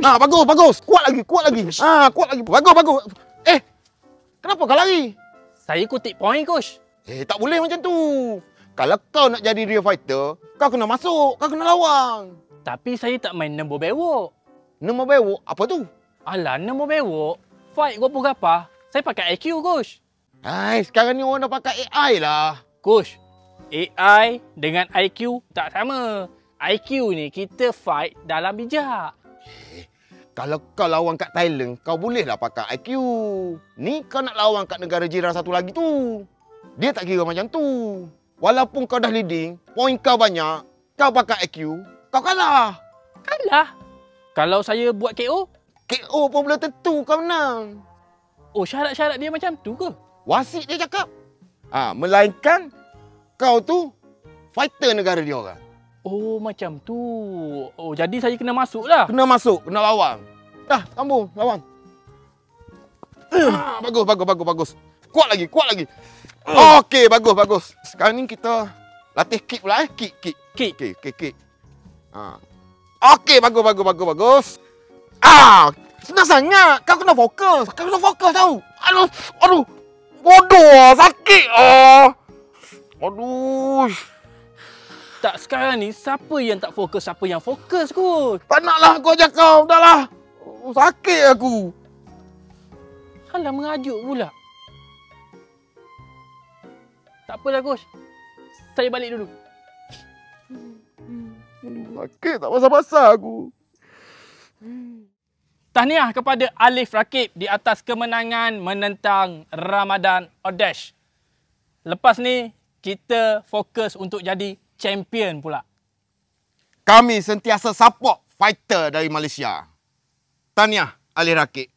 Bagus, bagus. Kuat lagi, kuat lagi. Kuat lagi. Bagus, bagus. Kenapa kau lari? Saya kutip point, Coach. Tak boleh macam tu. Kalau kau nak jadi real fighter, kau kena masuk, kau kena lawang. Tapi saya tak main nombor bewok. Nombor bewok, apa tu? Alah, nombor bewok. Fight gapa-gapa. Saya pakai IQ, Coach. Sekarang ni orang dah pakai AI lah. Coach, AI dengan IQ tak sama. IQ ni kita fight dalam bijak. Kalau kau lawan kat Thailand, kau bolehlah pakai IQ. Ni kau nak lawan kat negara jiran satu lagi tu. Dia tak kira macam tu. Walaupun kau dah leading, point kau banyak, kau pakai IQ, kau kalah. Kalah? Kalau saya buat KO? KO pun belum tentu kau menang. Oh, syarat-syarat dia macam tu ke? Wasit dia cakap. Melainkan kau tu fighter negara dia orang. Oh, macam tu. Oh, jadi saya kena masuk lah. Kena masuk, kena lawang. Dah, sambung, lawang. Bagus, bagus, bagus, bagus. Kuat lagi, kuat lagi. Okey, bagus, bagus. Sekarang ni kita latih kick pula Kick. Kick. Okey, bagus, bagus, bagus, bagus. Senang sangat. Kau kena fokus. Kau kena fokus tau. Aduh. Bodoh, sakit. Aduh. Tak, sekarang ni siapa yang tak fokus, siapa yang fokus, Coach? Tak naklah aku ajak kau. Dah lah. Sakit aku. Alah, mengajuk pula. Tak apalah, Coach. Saya balik dulu. Sakit, tak pasal-pasal aku. Tahniah kepada Alif Rakib di atas kemenangan menentang Ramadan Odesh. Lepas ni, kita fokus untuk jadi champion pula. Kami sentiasa support fighter dari Malaysia. Tahniah, Alif Rakib.